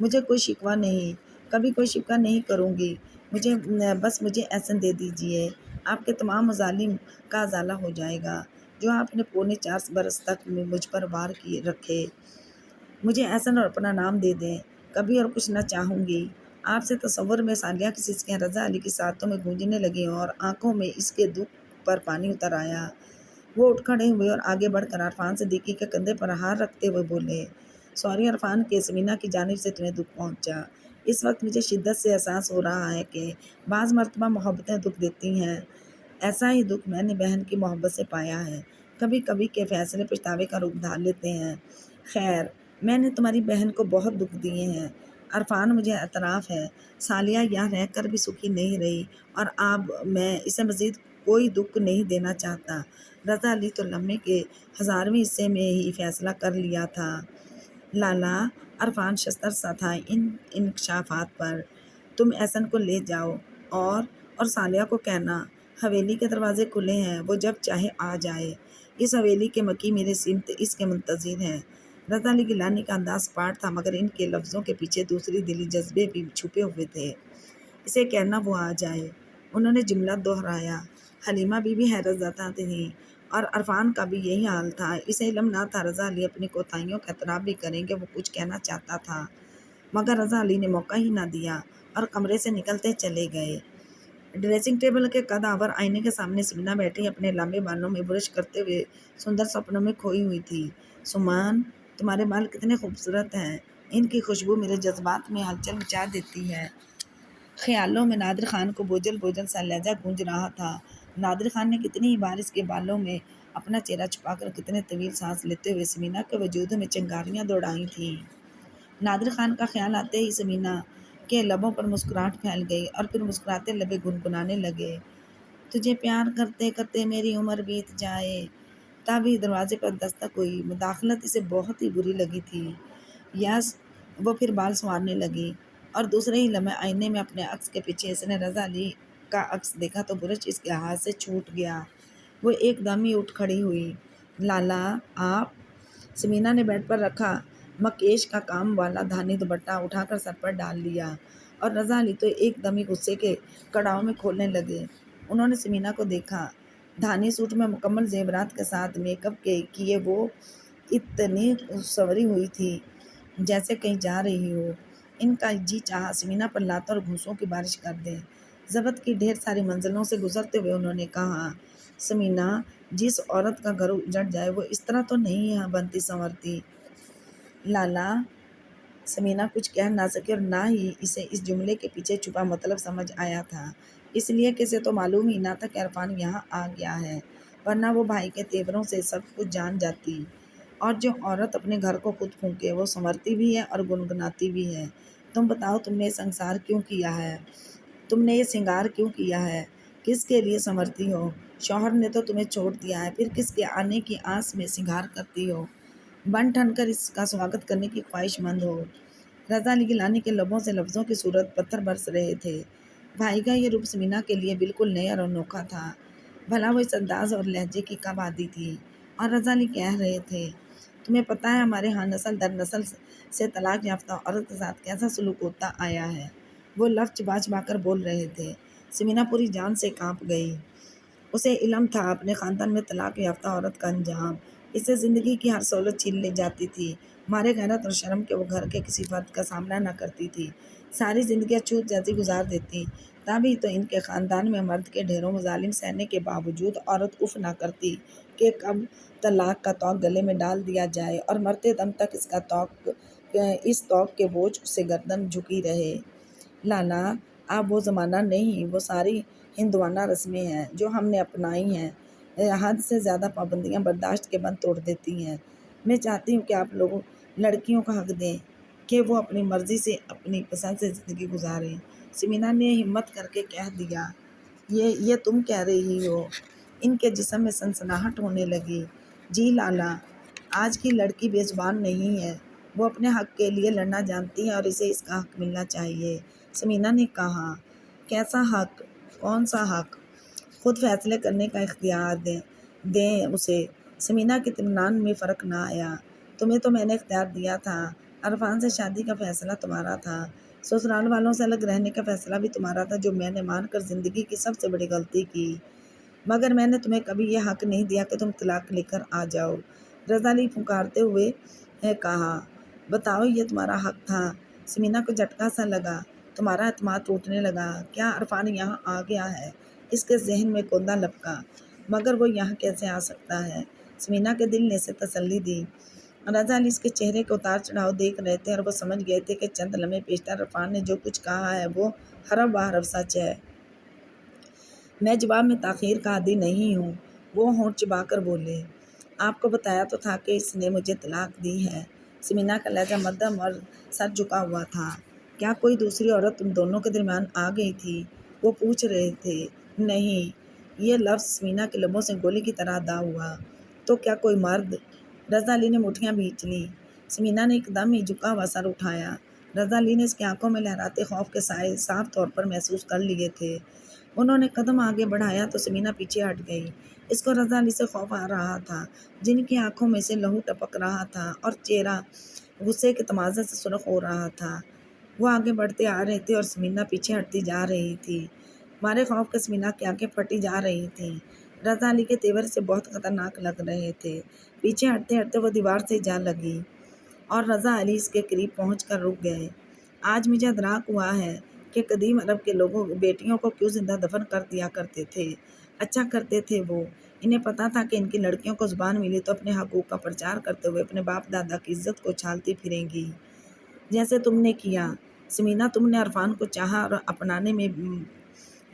A: مجھے کوئی شکوہ نہیں، کبھی کوئی شکوہ نہیں کروں گی، مجھے احسن دے دیجیے، آپ کے تمام مظالم کا ازالہ ہو جائے گا جو آپ نے پونے 4 برس تک مجھ پر وار کی رکھے۔ مجھے احسن اور اپنا نام دے دیں، کبھی اور کچھ نہ چاہوں گی۔ آپ سے تصور میں صالحہ کی سسکیاں رضا علی کی ساتوں میں گونجنے لگیں اور آنکھوں میں اس کے دکھ پر پانی اتر آیا۔ وہ اٹھ کھڑے ہوئے اور آگے بڑھ کر عرفان صدیقی کے کندھے پر ہاتھ رکھتے ہوئے بولے، سوری عرفان کہ سمینا کی جانب سے تمہیں دکھ پہنچا۔ اس وقت مجھے شدت سے احساس ہو رہا ہے کہ بعض مرتبہ محبتیں دکھ دیتی ہیں، ایسا ہی دکھ میں نے بہن کی محبت سے پایا ہے۔ کبھی کبھی کے فیصلے پچھتاوے کا روپ دھار لیتے ہیں۔ خیر، میں نے تمہاری بہن کو بہت دکھ دیے ہیں عرفان، مجھے اعتراف ہے۔ صالحہ یہاں رہ کر بھی سکھی نہیں رہی، اور اب میں اسے مزید کوئی دکھ نہیں دینا چاہتا۔ رضا علی تو لمحے کے 1000ویں حصے میں ہی فیصلہ کر لیا تھا۔ لالا، عرفان شستر سا تھا ان انکشافات پر۔ تم احسن کو لے جاؤ اور صالحہ کو کہنا حویلی کے دروازے کھلے ہیں، وہ جب چاہے آ جائے۔ اس حویلی کے مکی میرے سمت اس کے منتظر ہیں۔ رضا علی گیلانی کا انداز پاٹ تھا، مگر ان کے لفظوں کے پیچھے دوسری دلی جذبے بھی چھپے ہوئے تھے۔ اسے کہنا وہ آ جائے، انہوں نے جملہ دہرایا۔ حلیمہ بی بی حیرت زدہ تھی، اور عرفان کا بھی یہی حال تھا۔ اسے علم نہ تھا رضا علی اپنی کوتاہیوں کا اعتراف بھی کریں گے، وہ کچھ کہنا چاہتا تھا، مگر رضا علی نے موقع ہی نہ دیا اور کمرے سے نکلتے چلے گئے۔ ڈریسنگ ٹیبل کے قد آور آئینے کے سامنے سمینا بیٹھی اپنے لمبے بالوں میں برش کرتے ہوئے سندر سپنوں میں کھوئی ہوئی تھی۔ سمان، تمہارے بال کتنے خوبصورت ہیں، ان کی خوشبو میرے جذبات میں ہلچل مچا دیتی ہے۔ خیالوں میں نادر خان کو بوجھل بوجھل سا لہجہ گونج رہا تھا۔ نادر خان نے کتنی ہی بار اس کے بالوں میں اپنا چہرہ چھپا کر کتنے طویل سانس لیتے ہوئے سمینا کے وجود میں چنگاریاں دوڑائی تھیں۔ نادر خان کا خیال آتے ہی سمینا کے لبوں پر مسکراہٹ پھیل گئی، اور پھر مسکراتے لبے گنگنانے لگے، تجھے پیار کرتے کرتے میری عمر بیت جائے۔ تبھی دروازے پر دستک ہوئی۔ مداخلت اسے بہت ہی بری لگی تھی۔ یس، وہ پھر بال سنوارنے لگی، اور دوسرے ہی لمحے آئینے میں اپنے عکس کے پیچھے اس نے رضا علی کا عکس دیکھا تو برش اس کے ہاتھ سے چھوٹ گیا۔ وہ ایک دم ہی اٹھ کھڑی ہوئی۔ لالا، آپ؟ سمینا نے بیڈ پر رکھا مکیش کا کام والا دھانی دوپٹہ اٹھا کر سر پر ڈال لیا، اور رضا علی تو ایک دم ہی غصے کے کڑاؤں میں کھولنے لگے۔ انہوں نے سمینا کو دیکھا، دھانی سوٹ میں مکمل زیورات کے ساتھ میک اپ کیے وہ اتنی سنوری ہوئی تھی جیسے کہیں جا رہی ہو۔ ان کا جی چاہا سمینا پر لاتوں اور گھوسوں کی بارش کر دیں۔ ضبط کی ڈھیر ساری منزلوں سے گزرتے ہوئے انہوں نے کہا، سمینا، جس عورت کا گھر اجڑ جائے وہ اس طرح تو نہیں بنتی سنورتی۔ لالا سمینا کچھ کہہ نہ سکی اور نہ ہی اسے اس جملے کے پیچھے چھپا مطلب سمجھ آیا تھا، اس لیے کہ اسے تو معلوم ہی نہ تھا کہ عرفان یہاں آ گیا ہے، ورنہ وہ بھائی کے تیوروں سے سب کچھ جان جاتی۔ اور جو عورت اپنے گھر کو خود پھونکے وہ سنورتی بھی ہے اور گنگناتی بھی ہے۔ تم بتاؤ تم نے یہ سنسار کیوں کیا ہے؟ تم نے یہ سنگار کیوں کیا ہے؟ کس کے لیے سنورتی ہو؟ شوہر نے تو تمہیں چھوڑ دیا ہے، پھر کس کے آنے کی آس میں سنگار کرتی ہو؟ بن ٹھن کر اس کا سواگت کرنے کی خواہش مند ہو۔ رضا علی گیلانی کے لبوں سے لفظوں کی صورت پتھر برس رہے تھے۔ بھائی کا یہ روپ سمینا کے لیے بالکل نیا اور انوکھا تھا۔ بھلا وہ اس انداز اور لہجے کی کب عادی تھی؟ اور رضا علی کہہ رہے تھے، تمہیں پتہ ہے ہمارے ہاں نسل در نسل سے طلاق یافتہ عورت کے ساتھ کیسا سلوک ہوتا آیا ہے؟ وہ لفظ چبا چبا کر بول رہے تھے۔ سمینا پوری جان سے کانپ گئی۔ اسے علم تھا اپنے خاندان میں طلاق یافتہ عورت کا انجام، اس سے زندگی کی ہر سہولت چھین لی جاتی تھی، مارے غیرت اور شرم کے وہ گھر کے کسی فرد کا سامنا نہ کرتی تھی، ساری زندگی چھوت جیسی گزار دیتی۔ تبھی تو ان کے خاندان میں مرد کے ڈھیروں مظالم سہنے کے باوجود عورت اف نہ کرتی کہ کب طلاق کا طوق گلے میں ڈال دیا جائے اور مرتے دم تک اس طوق کے بوجھ سے گردن جھکی رہے۔ لالا اب وہ زمانہ نہیں، وہ ساری ہندوانہ رسمیں ہیں جو ہم نے اپنائی ہیں، حد سے زیادہ پابندیاں برداشت کے بند توڑ دیتی ہیں۔ میں چاہتی ہوں کہ آپ لوگ لڑکیوں کا حق دیں کہ وہ اپنی مرضی سے اپنی پسند سے زندگی گزاریں۔ سمینا نے ہمت کر کے کہہ دیا، یہ تم کہہ رہی ہو؟ ان کے جسم میں سنسناہٹ ہونے لگی۔ جی لالا، آج کی لڑکی بے زبان نہیں ہے، وہ اپنے حق کے لیے لڑنا جانتی ہے اور اسے اس کا حق ملنا چاہیے۔ سمینا نے کہا، کیسا حق؟ کون سا حق؟ خود فیصلے کرنے کا اختیار دیں اسے۔ سمینا کے اطمینان میں فرق نہ آیا۔ تمہیں تو میں نے اختیار دیا تھا، عرفان سے شادی کا فیصلہ تمہارا تھا، سسرال والوں سے الگ رہنے کا فیصلہ بھی تمہارا تھا، جو میں نے مان کر زندگی کی سب سے بڑی غلطی کی، مگر میں نے تمہیں کبھی یہ حق نہیں دیا کہ تم طلاق لے کر آ جاؤ۔ رضا علی پکارتے ہوئے کہا، بتاؤ یہ تمہارا حق تھا؟ سمینا کو جھٹکا سا لگا، تمہارا اعتماد ٹوٹنے لگا۔ کیا عرفان یہاں آ گیا ہے؟ اس کے ذہن میں کوندا لپکا، مگر وہ یہاں کیسے آ سکتا ہے؟ سمینا کے دل نے اسے تسلی دی۔ رضا علی اس کے چہرے کے اتار چڑھاؤ دیکھ رہے تھے اور وہ سمجھ گئے تھے کہ چند لمحے پیشتر عرفان نے جو کچھ کہا ہے وہ حرف بہ حرف سچ ہے۔ میں جواب میں تاخیر کا عادی نہیں ہوں، وہ ہونٹ چبا کر بولے۔ آپ کو بتایا تو تھا کہ اس نے مجھے طلاق دی ہے۔ سمینا کا لہجہ مدھم اور سر جھکا ہوا تھا۔ کیا کوئی دوسری عورت تم دونوں کے درمیان آ گئی تھی؟ وہ پوچھ رہے تھے۔ نہیں۔ یہ لفظ سمینا کے لبوں سے گولی کی طرح ادا ہوا۔ تو کیا کوئی مرد؟ رضا علی نے مٹھیاں بھینچ لیں۔ سمینا نے ایک دم ہی جھکا ہوا سر اٹھایا۔ رضا علی نے اس کی آنکھوں میں لہراتے خوف کے سائے صاف طور پر محسوس کر لیے تھے۔ انہوں نے قدم آگے بڑھایا تو سمینا پیچھے ہٹ گئی۔ اس کو رضا علی سے خوف آ رہا تھا، جن کی آنکھوں میں سے لہو ٹپک رہا تھا اور چہرہ غصے کے تمازے سے سرخ ہو رہا تھا۔ وہ آگے بڑھتے آ رہے تھے اور سمینا پیچھے ہٹتی جا رہی تھی۔ مارے خوف کے سمینا کی آنکھیں پھٹی جا رہی تھیں۔ رضا علی کے تیور سے بہت خطرناک لگ رہے تھے۔ پیچھے ہٹتے ہٹتے وہ دیوار سے جا لگی اور رضا علی اس کے قریب پہنچ کر رک گئے۔ آج مجھے ادراک ہوا ہے کہ قدیم عرب کے لوگ بیٹیوں کو کیوں زندہ دفن کر دیا کرتے تھے۔ اچھا کرتے تھے وہ، انہیں پتہ تھا کہ ان کی لڑکیوں کو زبان ملی تو اپنے حقوق کا پرچار کرتے ہوئے اپنے باپ دادا کی عزت کو چھالتی پھریں گی، جیسے تم نے کیا۔ سمینا تم نے عرفان کو چاہا اور اپنانے میں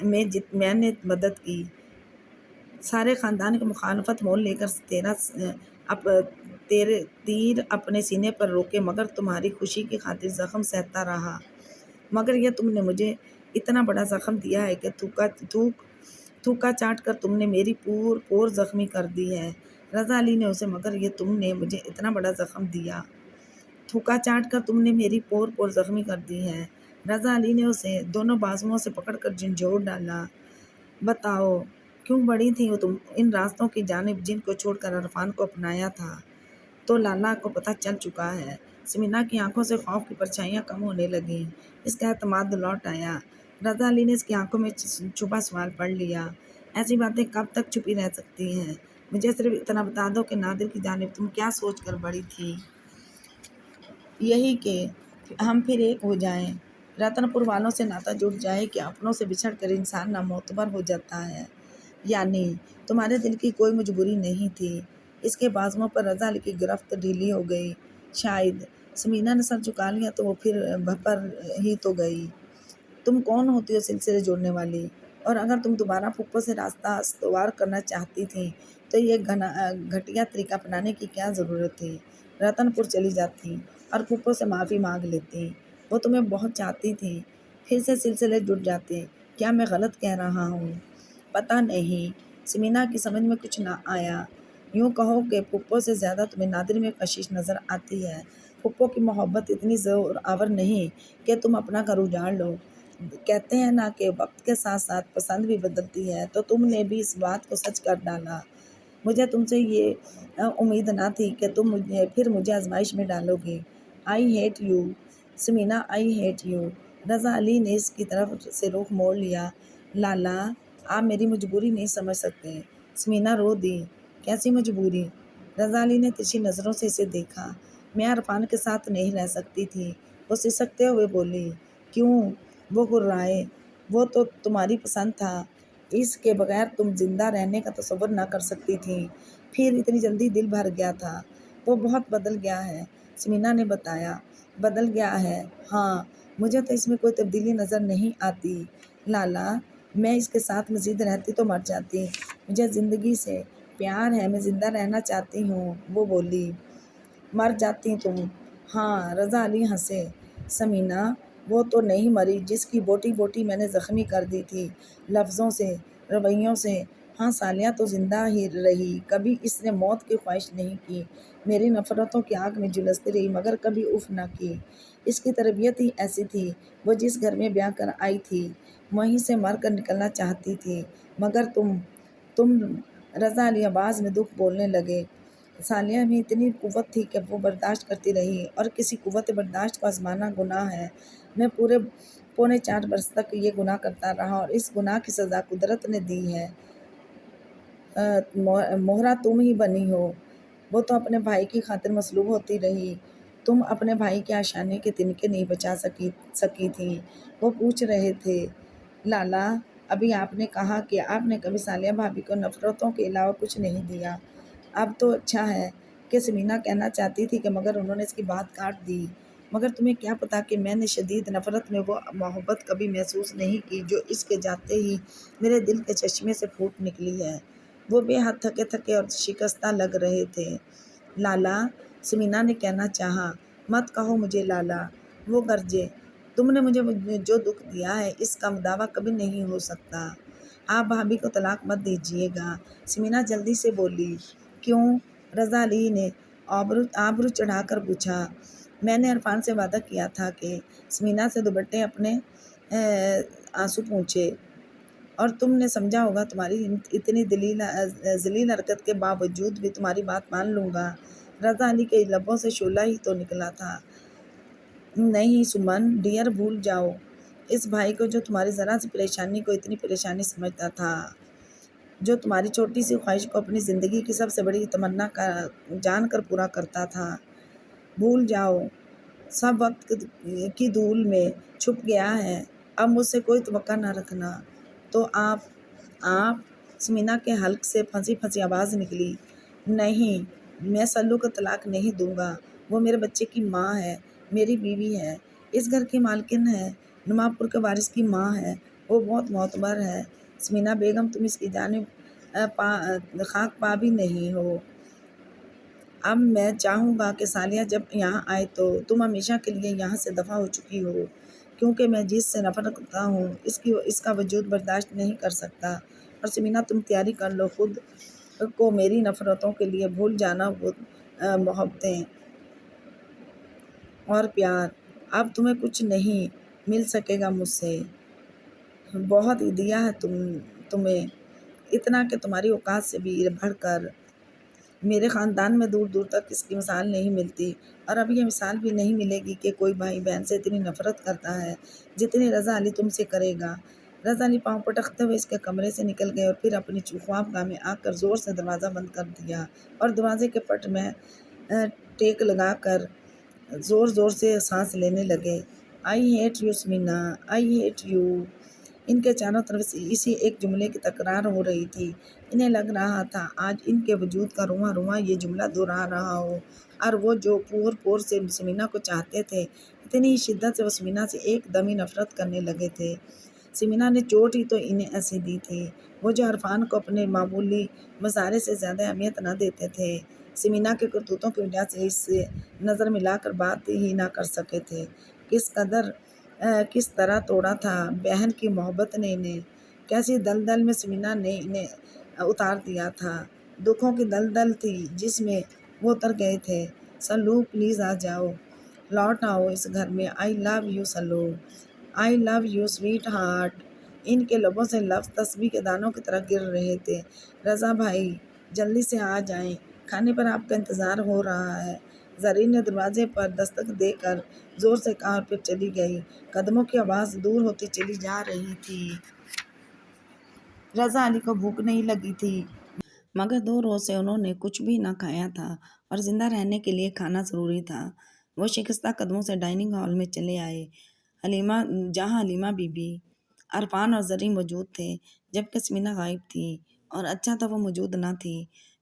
A: میں نے مدد کی، سارے خاندان کی مخالفت مول لے کر تیرے تیر اپنے سینے پر روکے، مگر تمہاری خوشی کی خاطر زخم سہتا رہا، مگر یہ تم نے مجھے اتنا بڑا زخم دیا ہے کہ تھوکا چاٹ کر تم نے میری پور زخمی کر دی ہے۔ رضا علی نے اسے، مگر یہ تم نے مجھے اتنا بڑا زخم دیا، تھوکا چاٹ کر تم نے میری پور زخمی کر دی ہے۔ رضا علی نے اسے دونوں بازوؤں سے پکڑ کر جھنجھوڑ ڈالا۔ بتاؤ کیوں بڑھی تھی تم ان راستوں کی جانب جن کو چھوڑ کر عرفان کو اپنایا تھا؟ تو لالا کو پتہ چل چکا ہے۔ سمینا کی آنکھوں سے خوف کی پرچھائیاں کم ہونے لگیں، اس کا اعتماد لوٹ آیا۔ رضا علی نے اس کی آنکھوں میں چھپا سوال پڑھ لیا، ایسی باتیں کب تک چھپی رہ سکتی ہیں؟ مجھے صرف اتنا بتا دو کہ نادر کی جانب تم کیا سوچ کر بڑھی تھی؟ یہی کہ ہم پھر ایک ہو جائیں، رتن پور والوں سے ناطا جڑ جائے کہ اپنوں سے بچھڑ کر انسان نامعتبر ہو جاتا ہے۔ یعنی تمہارے دل کی کوئی مجبوری نہیں تھی۔ اس کے بازوؤں پر رضا علی کی گرفت ڈھیلی ہو گئی۔ شاید سمینہ نے سر جھکا لیا تو وہ پھر بھپر ہی تو گئی۔ تم کون ہوتی ہو سلسلے جوڑنے والی؟ اور اگر تم دوبارہ پھپھو سے راستہ استوار کرنا چاہتی تھیں تو یہ گھٹیا طریقہ اپنانے کی کیا ضرورت تھی؟ رتن پور چلی جاتی اور پھپھو سے معافی مانگ لیتی۔ وہ تمہیں بہت چاہتی تھی، پھر سے سلسلے جڑ جاتے۔ کیا میں غلط کہہ رہا ہوں؟ پتہ نہیں، سمینہ کی سمجھ میں کچھ نہ آیا۔ یوں کہو کہ پھپھو سے زیادہ تمہیں نادر میں کشش نظر آتی ہے۔ پھپھو کی محبت اتنی زور آور نہیں کہ تم اپنا گھر اجاڑ لو۔ کہتے ہیں نا کہ وقت کے ساتھ ساتھ پسند بھی بدلتی ہے، تو تم نے بھی اس بات کو سچ کر ڈالا۔ مجھے تم سے یہ امید نہ تھی کہ تم پھر مجھے آزمائش میں ڈالو گی۔ I hate you Samina, I hate you. Raza Ali نے اس کی طرف سے رخ موڑ لیا۔ لالا، آپ میری مجبوری نہیں سمجھ سکتے۔ سمینہ رو دی۔ کیسی مجبوری؟ رضا علی نے ترچھی نظروں سے اسے دیکھا۔ میں عرفان کے ساتھ نہیں رہ سکتی تھی، وہ سسکتے ہوئے بولی۔ کیوں؟ وہ گررائے۔ وہ تو تمہاری پسند تھا، اس کے بغیر تم زندہ رہنے کا تصور نہ کر سکتی تھی، پھر اتنی جلدی دل بھر گیا تھا۔ وہ بہت بدل گیا ہے، سمینہ نے بتایا۔ بدل گیا ہے؟ ہاں، مجھے تو اس میں کوئی تبدیلی نظر نہیں آتی۔ لالا، میں اس کے ساتھ مزید رہتی تو مر جاتی۔ مجھے زندگی سے پیار ہے، میں زندہ رہنا چاہتی ہوں، وہ بولی۔ مر جاتی تم؟ ہاں، رضا علی ہنسے۔ سمینہ، وہ تو نہیں مری جس کی بوٹی بوٹی میں نے زخمی کر دی تھی، لفظوں سے، رویوں سے۔ ہاں، سالیہ تو زندہ ہی رہی، کبھی اس نے موت کی خواہش نہیں کی، میری نفرتوں کی آگ میں جھلستی رہی مگر کبھی اف نہ کی۔ اس کی تربیت ہی ایسی تھی، وہ جس گھر میں بیاہ کر آئی تھی وہیں سے مر کر نکلنا چاہتی تھی، مگر تم رضا علی آواز میں دکھ بولنے لگے۔ سالیہ میں اتنی قوت تھی کہ وہ برداشت کرتی رہی، اور کسی قوت برداشت کو آزمانا گناہ ہے۔ میں پورے پونے 4 برس تک یہ گناہ کرتا رہا، اور اس گناہ کی سزا قدرت نے دی ہے۔ مہرہ تم ہی بنی ہو۔ وہ تو اپنے بھائی کی خاطر مصلوب ہوتی رہی، تم اپنے بھائی کے آشیانے کے تنکے نہیں بچا سکی تھی۔ وہ پوچھ رہے تھے۔ لالا، ابھی آپ نے کہا کہ آپ نے کبھی سالیہ بھابھی کو نفرتوں کے علاوہ کچھ نہیں دیا۔ اب تو اچھا ہے کہ سمینہ کہنا چاہتی تھی کہ مگر انہوں نے اس کی بات کاٹ دی۔ مگر تمہیں کیا پتا کہ میں نے شدید نفرت میں وہ محبت کبھی محسوس نہیں کی جو اس کے جاتے ہی میرے دل کے چشمے سے پھوٹ نکلی ہے۔ وہ بے حد تھکے تھکے اور شکستہ لگ رہے تھے۔ لالا، سمینہ نے کہنا چاہا۔ مت کہو مجھے لالا، وہ گرجے۔ تم نے مجھے جو دکھ دیا ہے اس کا دعویٰ کبھی نہیں ہو سکتا۔ آپ بھابھی کو طلاق مت دیجیے گا، سمینہ جلدی سے بولی۔ کیوں؟ رضا علی نے آبرو چڑھا کر پوچھا۔ میں نے عرفان سے وعدہ کیا تھا کہ سمینہ سے دوپٹے اپنے آنسو پونچھے، اور تم نے سمجھا ہوگا تمہاری اتنی ذلیل حرکت کے باوجود بھی تمہاری بات مان لوں گا۔ رضا علی کے لبوں سے شعلہ ہی تو نکلا تھا۔ نہیں سمن ڈیئر، بھول جاؤ اس بھائی کو جو تمہاری ذرا سی پریشانی کو اتنی پریشانی سمجھتا تھا، جو تمہاری چھوٹی سی خواہش کو اپنی زندگی کی سب سے بڑی تمنا جان کر پورا کرتا تھا۔ بھول جاؤ، سب وقت کی دھول میں چھپ گیا ہے، اب مجھ سے کوئی توقع نہ رکھنا۔ تو آپ سمینہ کے حلق سے پھنسی پھنسی آواز نکلی۔ نہیں، میں سلو کو طلاق نہیں دوں گا، وہ میرے بچے کی ماں ہے، میری بیوی ہے، اس گھر کی مالکن ہے، نواب پور کے وارث کی ماں ہے، وہ بہت معتبر ہے۔ سمینہ بیگم، تم اس کی جانب خاک پا بھی نہیں ہو۔ اب میں چاہوں گا کہ سالیہ جب یہاں آئے تو تم ہمیشہ کے لیے یہاں سے دفع ہو چکی ہو، کیونکہ میں جس سے نفرت کرتا ہوں اس کا وجود برداشت نہیں کر سکتا۔ اور سمینہ، تم تیاری کر لو خود کو میری نفرتوں کے لیے بھول جانا، وہ محبتیں اور پیار۔ اب تمہیں کچھ نہیں مل سکے گا مجھ سے۔ بہت ہی دیا ہے تمہیں، اتنا کہ تمہاری اوقات سے بھی بڑھ کر میرے خاندان میں دور دور تک اس کی مثال نہیں ملتی، اور اب یہ مثال بھی نہیں ملے گی کہ کوئی بھائی بہن سے اتنی نفرت کرتا ہے جتنی رضا علی تم سے کرے گا۔ رضا علی پاؤں پٹکتے ہوئے اس کے کمرے سے نکل گئے اور پھر اپنی خوابگاہ میں آ کر زور سے دروازہ بند کر دیا، اور دروازے کے پٹ میں ٹیک لگا کر زور زور سے سانس لینے لگے۔ I hate you Samina, I hate you. ان کے چاروں طرف سے اسی ایک جملے کی تکرار ہو رہی تھی۔ انہیں لگ رہا تھا آج ان کے وجود کا رواں رواں یہ جملہ دہرا رہا ہو، اور وہ جو پور پور سے سمینا کو چاہتے تھے، اتنی ہی شدت سے وہ سمینا سے ایک دم ہی نفرت کرنے لگے تھے۔ سمینا نے چوٹ ہی تو انہیں ایسے دی تھی، وہ جو عرفان کو اپنے معمولی مظاہرے سے زیادہ اہمیت نہ دیتے تھے، سمینا کے کرتوتوں کی وجہ سے اس سے نظر ملا کر بات ہی نہ کر سکے تھے۔ کس طرح توڑا تھا بہن کی محبت نے انہیں، کیسی دلدل میں سمینا نے انہیں اتار دیا تھا، دکھوں کی دلدل تھی جس میں وہ اتر گئے تھے۔ سلو پلیز آ جاؤ، لوٹ آؤ اس گھر میں، I love you Sallu, I love you sweetheart. ان کے لبوں سے لفظ تسبیح کے دانوں کی طرح گر رہے تھے۔ رضا بھائی جلدی سے آ جائیں، کھانے پر آپ کا انتظار ہو رہا ہے، زرین نے دروازے پر دستک دے کر زور سے کہا اور پھر چلی گئی۔ قدموں کی آواز دور ہوتی چلی جا رہی تھی۔ رضا علی کو بھوک نہیں لگی تھی، مگر 2 روز سے انہوں نے کچھ بھی نہ کھایا تھا اور زندہ رہنے کے لیے کھانا ضروری تھا۔ وہ شکستہ قدموں سے ڈائننگ ہال میں چلے آئے، جہاں حلیمہ بی بی، عرفان اور زرین موجود تھے، جبکہ سمینا غائب تھی، اور اچھا تھا وہ موجود نہ تھی۔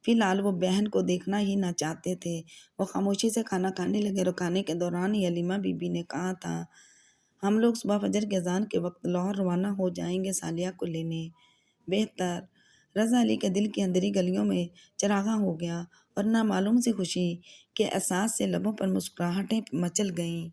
A: فی الحال وہ بہن کو دیکھنا ہی نہ چاہتے تھے۔ وہ خاموشی سے کھانا کھانے لگے اور کھانے کے دوران ہی حلیمہ بی بی نے کہا تھا، ہم لوگ صبح فجر کی اذان کے وقت لاہور روانہ ہو جائیں گے صالحہ کو لینے۔ بہتر۔ رضا علی کے دل کی اندری گلیوں میں چراغاں ہو گیا اور نامعلوم سی خوشی کے احساس سے لبوں پر مسکراہٹیں مچل گئیں۔